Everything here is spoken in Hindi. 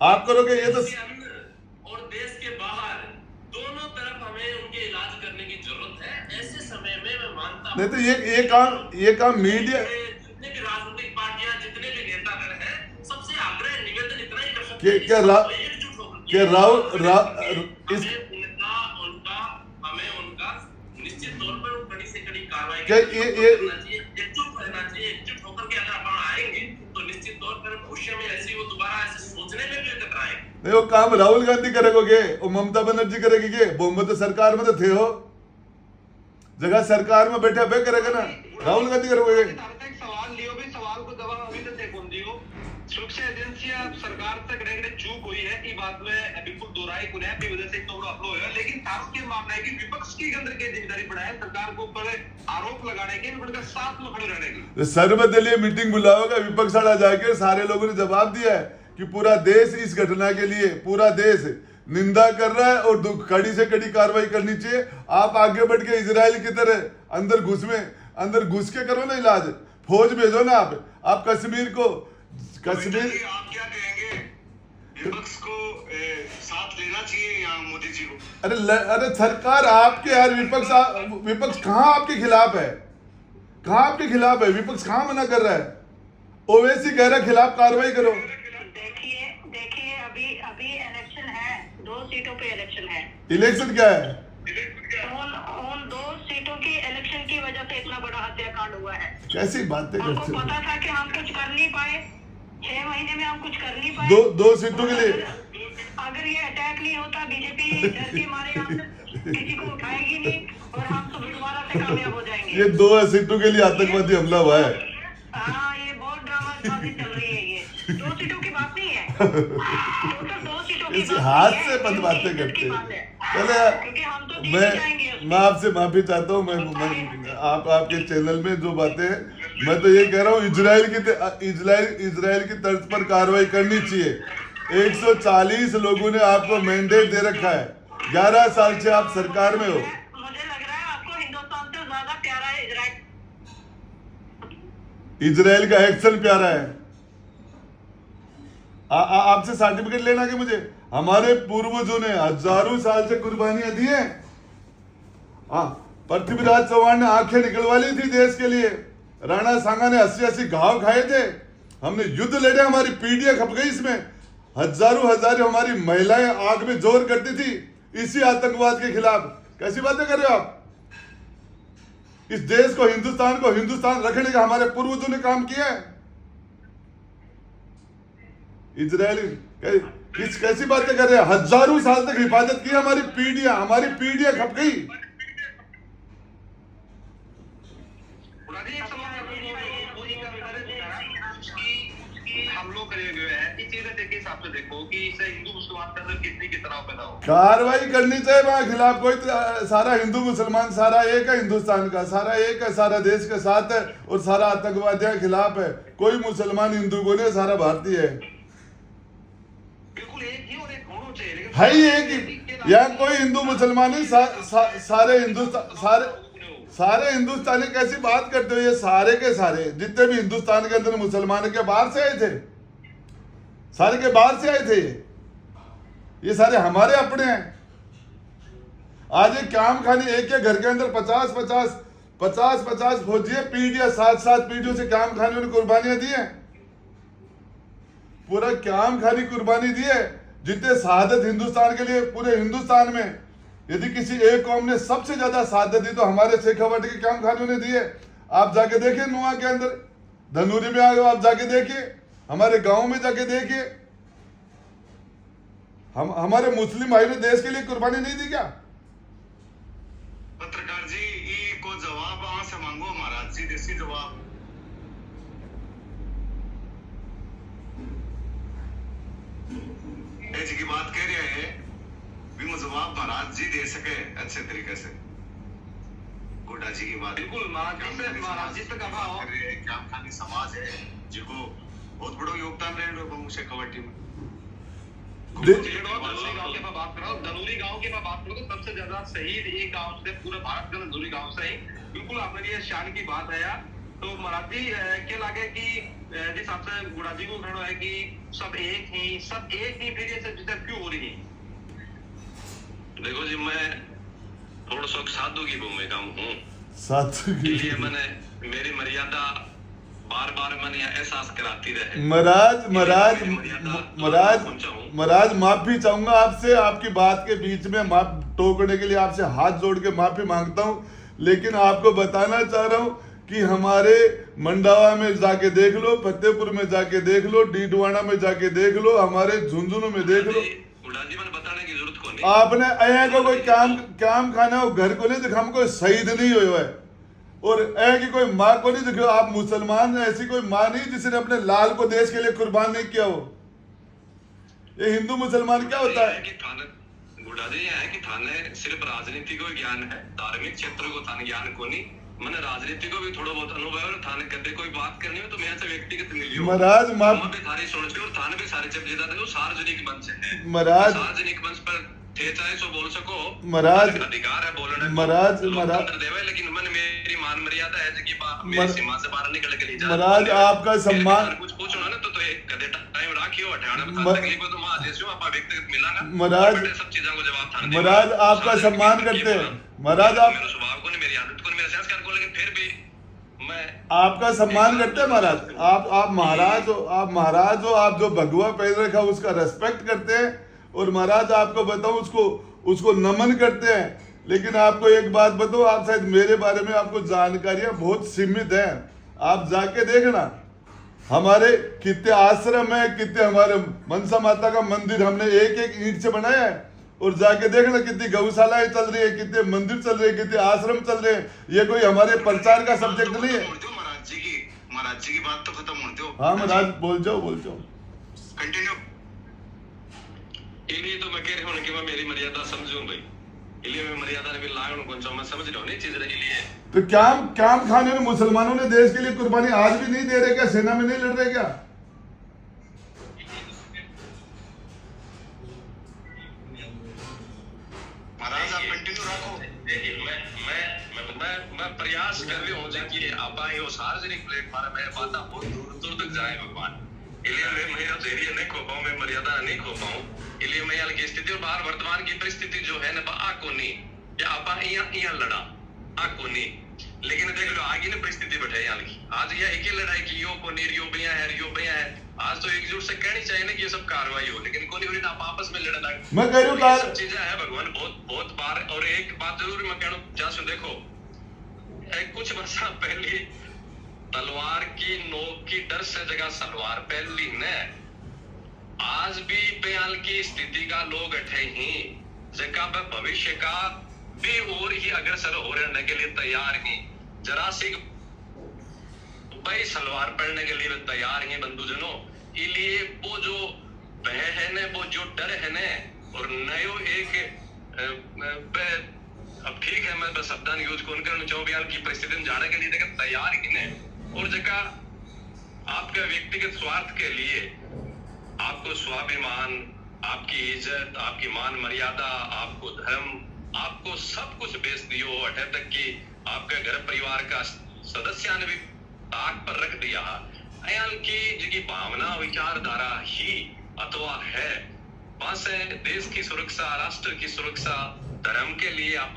आप करोगे ये तो। देश के अंदर और देश के बाहर दोनों तरफ हमें उनके इलाज करने की जरूरत है। ऐसे समय में मैं मानता हूं नहीं तो ये काम मीडिया, जितने भी राजनीतिक पार्टियां, जितने भी नेतागण हैं, सबसे आग्रह निवेदन इतना ही कर सकते क्या हैं क्या कि रा, सबको एकजुट होकर क्या के राहुल इस हमें उनका निश्चित तौर पर कड़ी से कड़ी कार्रवाई क्या ये करना चाहिए, एकजुट रहना चाहिए। एकजुट होकर के अगर अपन आएंगे तो निश्चित तौर पर भविष्य में ऐसी वो दोबारा ऐसे सोचने में भी कतराएंगे। नहीं, वो काम राहुल गांधी करेगोगे, वो ममता बनर्जी करेगी के? बहुमत तो सरकार में तो थे हो, जगह सरकार में बैठे बे करेगा ना, राहुल गांधी करोगे? सवाल लियो भी, सवाल को जवाब अभी तक देखो दियो। सुरक्षा एजेंसियां सरकार से कड़े चूक हुई है ई बात में बिल्कुल दोहराई को है की वजह से तो अपलो है, लेकिन तारों के मामला है कि विपक्ष की अंदर के जिम्मेदारी पड़ा है सरकार को ऊपर आरोप लगाने की, उनका साथ में खड़े रहने की। सर्वदलीय मीटिंग बुलाओगे, विपक्ष वाला जाके सारे लोगों ने जवाब दिया है कि पूरा देश इस घटना के लिए, पूरा देश निंदा कर रहा है और कड़ी से कड़ी कार्रवाई करनी चाहिए। आप आगे बढ़ के इजराइल की तरह अंदर घुस के करो ना इलाज, फौज भेजो ना। आप कश्मीर आप क्या कहेंगे, विपक्ष को साथ लेना चाहिए यहाँ मोदी जी को? अरे सरकार आपके यार, विपक्ष कहाँ आपके खिलाफ है? कहाँ आपके खिलाफ है? विपक्ष कहाँ मना कर रहा है? ओवैसी कह रहा है खिलाफ कार्रवाई करो। देखिए अभी इलेक्शन है, 2 सीटों पे इलेक्शन है। इलेक्शन क्या है? उन 2 सीटों की इलेक्शन की वजह से इतना बड़ा हत्याकांड हुआ है। कैसी बातें हमको करते पता हो? था कि हम कुछ कर नहीं पाए, 6 महीने में हम कुछ कर नहीं पाए। दो सीटों के लिए अगर ये अटैक नहीं होता, बीजेपी डर के मारे हमसे किसी को उठाएगी नहीं और हम सब दोबारा से कामयाब हो जाएंगे। ये 2 सीटों के लिए आतंकवादी हमला हुआ है। हाँ, ये बहुत ड्रामाबाजी चल रही है। ये 2 सीटों की बात नहीं है, टोटल 2 सीटों की इसी बात हाथ नहीं से है, बंद बातें इज्जत करते की हैं। बात है। चले क्योंकि हम तो जीत जाएंगे उसमें। मैं आपसे माफी चाहता हूँ। मैं आपके चैनल में जो बातें, मैं तो ये कह रहा हूँ इजराइल की तर्ज पर कार्रवाई करनी चाहिए। 140 लोगों ने आपको मैंडेट दे रखा है, 11 साल से आप सरकार में हो। मुझे लग रहा है आपको हिंदुस्तान से ज्यादा प्यारा है इजराइल। इजराइल का एक्शन प्यारा है। आपसे सर्टिफिकेट लेना कि मुझे, हमारे पूर्वजों ने हजारों साल से कुर्बानियां दी हैं। पृथ्वीराज चौहान ने आंखें निकलवा ली थी देश के लिए, राणा सांगा ने 80-80 घाव खाए थे, हमने युद्ध लड़े, हमारी पीढ़ियां खप गई इसमें, हजारों हमारी महिलाएं आग में जोर करती थी इसी आतंकवाद के खिलाफ। कैसी बातें कर रहे हो आप? इस देश को हिंदुस्तान रखने का हमारे पूर्वजों ने काम किया है। इजरायली कैसी बातें कर रहे हैं? हजारों साल तक हिफाजत की हमारी पीढ़ियां खप गई। हम लोग करे हुए हैं इस चीज के हिसाब से देखो कि इससे हिंदू मुसलमान का अंदर कितनी की तरह पैदा हो। कार्रवाई करनी चाहिए वहां खिलाफ। कोई सारा हिंदू मुसलमान सारा एक है, हिंदुस्तान का सारा एक है, सारा देश के साथ है और सारा आतंकवादियों के खिलाफ है। कोई मुसलमान हिंदू को नहीं, सारा भारतीय है। बिल्कुल एक ही और एक होना चाहिए, है ही एक ही। यहाँ कोई हिंदू मुसलमान नहीं, सारे हिंदुस्तानी। कैसी बात करते हो? ये सारे के सारे जितने भी हिंदुस्तान के अंदर मुसलमान के बाहर से आए थे, सारे के बाहर से आए थे, ये सारे हमारे अपने हैं। आज एक काम खाने एक घर के अंदर 50-50 फौजी पीढ़ियां 7 पीढ़ियों से काम खाने ने कुर्बानियां दी है, पूरा काम खानी कुर्बानी दी है। जितने शहादत हिंदुस्तान के लिए पूरे हिंदुस्तान में यदि किसी एक कौम ने सबसे ज्यादा शहादत दी तो हमारे शेखावट के काम खानों ने दी है। आप जाके देखिए नुआ के अंदर, धनूरी में आ गए, आप जाके देखिए, हमारे गांव में जाके देखिए, हमारे मुस्लिम भाई ने देश के लिए कुर्बानी नहीं दी क्या? पत्रकार जी ये को जवाब वहां से मांगो महाराज जी, देसी जवाब। जी की बात कह रहे हैं भी मुझे जवाब महाराज जी दे सके अच्छे तरीके से। गोडा जी की बात बिल्कुल महाराज जी से कहा हो क्या खानी समाज है जिनको बहुत बड़ा योगदान रहे शेखावटी में। धनूरी गांव की मैं बात करूँ तो सबसे ज्यादा शहीद एक गांव से पूरे भारत का धनूरी गांव से ही। बिल्कुल आपने ये शान की बात है यार। तो महाराज जी क्या लगे कि जिस हिसाब से गुड़ा जी को कहना है कि सब एक ही फिर ये सब चीजें क्यों हो रही है? देखो जी, मैं थोड़ा सा साधु की भूमिका में हूँ, साधु इसलिए मैंने मेरी मर्यादा बार बार मैंने एहसास कराती रहे। महाराज माफी चाहूंगा आपसे, आपकी बात के बीच में माफ टोकने के लिए आपसे हाथ जोड़ के माफी मांगता हूं, लेकिन आपको बताना चाह रहा हूं कि हमारे मंडावा में जाके देख लो, फतेहपुर में जाके देख लो, डीडवाना में जाके देख लो, हमारे झुंझुनू में देख लो, बताने की जरूरत को नहीं। आपने अया को कोई काम खाना हो घर को नहीं दिखा, हम कोई शहीद नहीं हुए है, और ऐ कि कोई माँ को नहीं दिखे। आप मुसलमान, ऐसी कोई माँ नहीं जिसने अपने लाल को देश के लिए कुर्बान नहीं किया हो। ये हिंदू मुसलमान क्या होता है? गुड़ा जी है कि थाने सिर्फ राजनीति को ज्ञान है, धार्मिक क्षेत्र को थाने ज्ञान को नहीं। मैंने राजनीति को भी थोड़ा बहुत अनुभव है, और थाने कदे कोई बात करनी हो तो मेरे से व्यक्तिगत मिलियो। महाराज थारी सुन और थाने भी सारे जब जिदा थे सार्वजनिक मंच है, महाराज सार्वजनिक मंच पर थे चाहे सो बोल सको, महाराज अधिकार है बोलने महाराज देवे, लेकिन मन मेरी मान मर्यादा है कि मेरी सीमा से बाहर निकल के नहीं जा। महाराज आपका सम्मान, कुछ पूछो ना तो कदे टाइम राखियो हटाना बता तकलीफ हो तो मां देसो आपा व्यक्तिगत मिलाना महाराज, सब चीजों को जवाब थाने महाराज आपका सम्मान करते हैं महाराज, आप मेरे स्वभाव को नहीं, मेरी आदत को नहीं, मेरे संस्कार को, लेकिन फिर भी मैं आपका सम्मान करते हैं महाराज। आप महाराज हो, आप महाराज हो, आप जो भगवा पैर रखा उसका रेस्पेक्ट करते हैं, और महाराज आपको बताऊं उसको नमन करते हैं। लेकिन आपको एक बात बताओ, आप शायद मेरे बारे में आपको जानकारियां बहुत सीमित हैं, आप जाके देखना हमारे कितने आश्रम है, कितने हमारे मनसा माता का मंदिर हमने एक एक ईंट से बनाया है, और जाके देखना कितनी गौशालाएं चल रही है, कितने मंदिर चल रहे हैं, कितने आश्रम चल रहे हैं। ये कोई हमारे प्रचार का सब्जेक्ट नहीं है। महाराज जी की बात तो खत्म होती हो। हाँ महाराज बोल जाओ कंटिन्यू। इसलिए तो मैं कह रहा हूँ कि मैं मेरी मर्यादा समझूं भाई, इसलिए मैं मर्यादा ने भी लागू कौन सा मैं समझ रहा हूँ नहीं चीज रही लिए। तो क्या खाने में मुसलमानों ने देश के लिए कुर्बानी आज भी नहीं दे रहे क्या? सेना में नहीं लड़ रहे क्या? महाराज आप कंटिन्यू रखो। मैं प्रयास कर रही हूँ कि आप वो सार्वजनिक प्लेटफॉर्म है, बात बहुत दूर दूर तक जाए भगवान। इसलिए मैं मेरा धैर्य नहीं खो पाऊँ, मैं मर्यादा नहीं खो पाऊँ, इसलिए मैं यहाँ की स्थिति और बाहर वर्तमान की परिस्थिति जो है ना आ को नहीं या आप यहाँ लड़ा आ को नहीं, लेकिन देख लो आगे ने परिस्थिति बैठे यहाँ की आज यह एक ही लड़ाई की यो को नहीं रियो भैया है रियो भैया है। आज तो एकजुट से कहनी चाहिए ना कि ये सब कार्रवाई हो, लेकिन कोई नहीं आप आपस में लड़ना। मैं कह रही हूँ चीजें है भगवान बहुत बार। और एक बात जरूर मैं कहूँ जहाँ देखो कुछ वर्ष पहले तलवार की नोक की डर से जगह सलवार पहली ने आज भी बयाल की स्थिति का लोग अठे ही जगह भविष्य का भी और ही अग्रसर हो रहने के लिए तैयार ही। जरा सी भाई सलवार पढ़ने के लिए तैयार हैं बंधुजनों। इसलिए वो जो भय है न, वो जो डर है न, और नयो एक अब ठीक है मैं शब्दान यूज कौन करना चाहूँ बयाल की परिस्थिति में जाने के लिए देखा तैयार ही न। और जगह आपके व्यक्तिगत स्वार्थ के लिए आपको स्वाभिमान, आपकी इज्जत, आपकी मान मर्यादा, आपको धर्म, आपको सब कुछ बेच दियो अठे तक कि आपके घर परिवार का सदस्य ने भी ताक पर रख दिया। अयाल की जिकी भावना विचारधारा ही अथवा है बस देश की सुरक्षा, राष्ट्र की सुरक्षा, धर्म के लिए आप